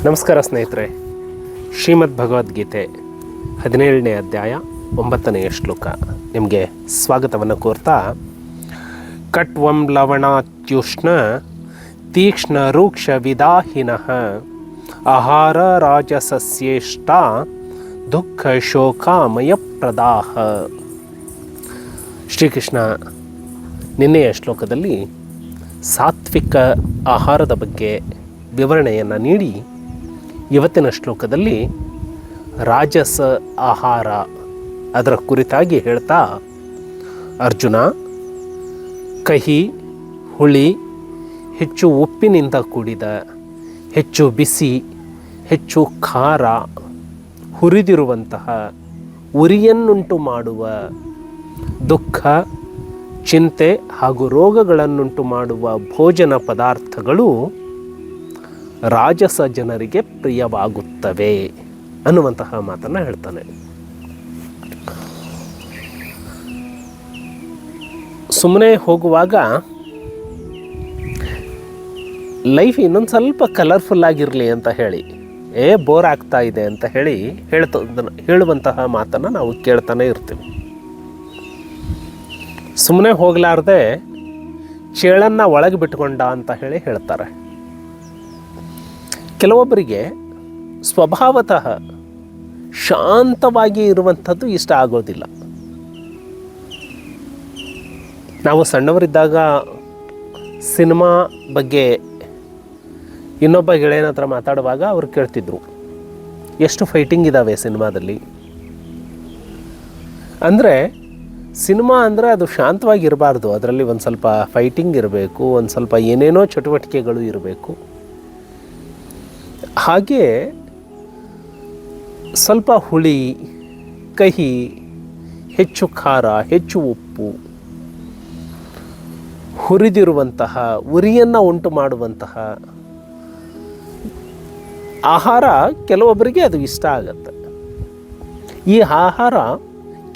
ನಮಸ್ಕಾರ ಸ್ನೇಹಿತರೆ. ಶ್ರೀಮದ್ ಭಗವದ್ಗೀತೆ 17ನೇ ಅಧ್ಯಾಯ 9ನೇ ಶ್ಲೋಕ ನಿಮಗೆ ಸ್ವಾಗತವನ್ನು ಕೋರ್ತಾ, ಕಟ್ವಂ ಲವಣಾತ್ಯುಷ್ಣ ತೀಕ್ಷ್ಣ ರೂಕ್ಷ ವಿದಾಹಿನಃ ಆಹಾರ ರಾಜಸಸ್ಯೇಷ್ಟ ದುಃಖ ಶೋಕಾಮಯ ಪ್ರದಾಹ. ಶ್ರೀಕೃಷ್ಣ ನಿನ್ನೆಯ ಶ್ಲೋಕದಲ್ಲಿ ಸಾತ್ವಿಕ ಆಹಾರದ ಬಗ್ಗೆ ವಿವರಣೆಯನ್ನು ನೀಡಿ, ಇವತ್ತಿನ ಶ್ಲೋಕದಲ್ಲಿ ರಾಜಸ ಆಹಾರ ಅದರ ಕುರಿತಾಗಿ ಹೇಳ್ತಾ, ಅರ್ಜುನ, ಕಹಿ, ಹುಳಿ, ಹೆಚ್ಚು ಉಪ್ಪಿನಿಂದ ಕೂಡಿದ, ಹೆಚ್ಚು ಬಿಸಿ, ಹೆಚ್ಚು ಖಾರ, ಹುರಿದಿರುವಂತಹ, ಉರಿಯನ್ನುಂಟು ಮಾಡುವ, ದುಃಖ, ಚಿಂತೆ ಹಾಗೂ ರೋಗಗಳನ್ನುಂಟು ಮಾಡುವ ಭೋಜನ ಪದಾರ್ಥಗಳು ರಾಜಸ ಜನರಿಗೆ ಪ್ರಿಯವಾಗುತ್ತವೆ ಅನ್ನುವಂತಹ ಮಾತನ್ನು ಹೇಳ್ತಾನೆ. ಸುಮ್ಮನೆ ಹೋಗುವಾಗ ಲೈಫ್ ಇನ್ನೊಂದು ಸ್ವಲ್ಪ ಕಲರ್ಫುಲ್ ಆಗಿರಲಿ ಅಂತ ಹೇಳಿ, ಬೋರ್ ಆಗ್ತಾ ಇದೆ ಅಂತ ಹೇಳಿ ಹೇಳುವಂತಹ ಮಾತನ್ನು ನಾವು ಕೇಳ್ತಾನೆ ಇರ್ತೀವಿ. ಸುಮ್ಮನೆ ಹೋಗಲಾರ್ದೆ ಚೇಳನ್ನು ಒಳಗೆ ಬಿಟ್ಕೊಂಡ ಅಂತ ಹೇಳಿ ಹೇಳ್ತಾರೆ. ಕೆಲವೊಬ್ಬರಿಗೆ ಸ್ವಭಾವತಃ ಶಾಂತವಾಗಿ ಇರುವಂಥದ್ದು ಇಷ್ಟ ಆಗೋದಿಲ್ಲ. ನಾವು ಸಣ್ಣವರಿದ್ದಾಗ ಸಿನಿಮಾ ಬಗ್ಗೆ ಇನ್ನೊಬ್ಬ ಗೆಳೆಯನ ಹತ್ರ ಮಾತಾಡುವಾಗ ಅವ್ರು ಕೇಳ್ತಿದ್ರು, ಎಷ್ಟು ಫೈಟಿಂಗ್ ಇದ್ದಾವೆ ಸಿನಿಮಾದಲ್ಲಿ. ಅಂದರೆ ಸಿನಿಮಾ ಅಂದರೆ ಅದು ಶಾಂತವಾಗಿರಬಾರ್ದು, ಅದರಲ್ಲಿ ಒಂದು ಸ್ವಲ್ಪ ಫೈಟಿಂಗ್ ಇರಬೇಕು, ಒಂದು ಸ್ವಲ್ಪ ಏನೇನೋ ಚಟುವಟಿಕೆಗಳು ಇರಬೇಕು. ಹಾಗೆ ಸ್ವಲ್ಪ ಹುಳಿ, ಕಹಿ, ಹೆಚ್ಚು ಖಾರ, ಹೆಚ್ಚು ಉಪ್ಪು, ಹುರಿದಿರುವಂತಹ, ಉರಿಯನ್ನು ಉಂಟು ಮಾಡುವಂತಹ ಆಹಾರ ಕೆಲವೊಬ್ಬರಿಗೆ ಅದು ಇಷ್ಟ ಆಗತ್ತೆ. ಈ ಆಹಾರ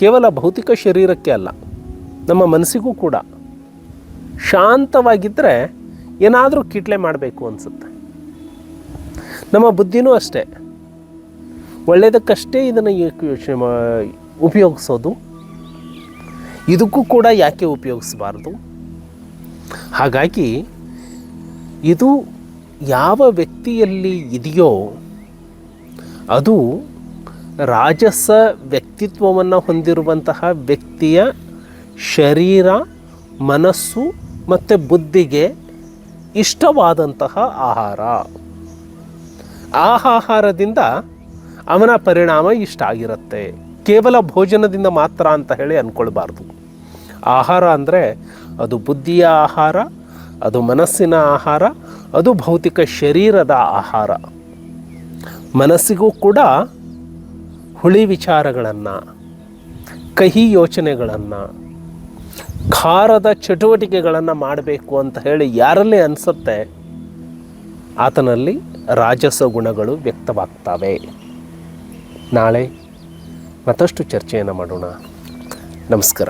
ಕೇವಲ ಭೌತಿಕ ಶರೀರಕ್ಕೆ ಅಲ್ಲ, ನಮ್ಮ ಮನಸ್ಸಿಗೂ ಕೂಡ. ಶಾಂತವಾಗಿದ್ದರೆ ಏನಾದರೂ ಕಿಟ್ಲೆ ಮಾಡಬೇಕು ಅನಿಸುತ್ತೆ. ನಮ್ಮ ಬುದ್ಧಿನೂ ಅಷ್ಟೇ, ಒಳ್ಳೆಯದಕ್ಕಷ್ಟೇ ಇದನ್ನು ಉಪಯೋಗಿಸೋದು, ಇದಕ್ಕೂ ಕೂಡ ಯಾಕೆ ಉಪಯೋಗಿಸಬಾರ್ದು. ಹಾಗಾಗಿ ಇದು ಯಾವ ವ್ಯಕ್ತಿಯಲ್ಲಿ ಇದೆಯೋ ಅದು ರಾಜಸ ವ್ಯಕ್ತಿತ್ವವನ್ನು ಹೊಂದಿರುವಂತಹ ವ್ಯಕ್ತಿಯ ಶರೀರ, ಮನಸ್ಸು ಮತ್ತು ಬುದ್ಧಿಗೆ ಇಷ್ಟವಾದಂತಹ ಆಹಾರ. ಆ ಆಹಾರದಿಂದ ಅವನ ಪರಿಣಾಮ ಇಷ್ಟ ಆಗಿರುತ್ತೆ. ಕೇವಲ ಭೋಜನದಿಂದ ಮಾತ್ರ ಅಂತ ಹೇಳಿ ಅಂದ್ಕೊಳ್ಬಾರ್ದು. ಆಹಾರ ಅಂದರೆ ಅದು ಬುದ್ಧಿಯ ಆಹಾರ, ಅದು ಮನಸ್ಸಿನ ಆಹಾರ, ಅದು ಭೌತಿಕ ಶರೀರದ ಆಹಾರ. ಮನಸ್ಸಿಗೂ ಕೂಡ ಹುಳಿ ವಿಚಾರಗಳನ್ನು, ಕಹಿ ಯೋಚನೆಗಳನ್ನು, ಖಾರದ ಚಟುವಟಿಕೆಗಳನ್ನು ಮಾಡಬೇಕು ಅಂತ ಹೇಳಿ ಯಾರಲ್ಲಿ ಅನಿಸುತ್ತೆ, ಆತನಲ್ಲಿ ರಾಜಸ ಗುಣಗಳು ವ್ಯಕ್ತವಾಗ್ತವೆ. ನಾಳೆ ಮತ್ತಷ್ಟು ಚರ್ಚೆಯನ್ನು ಮಾಡೋಣ. ನಮಸ್ಕಾರ.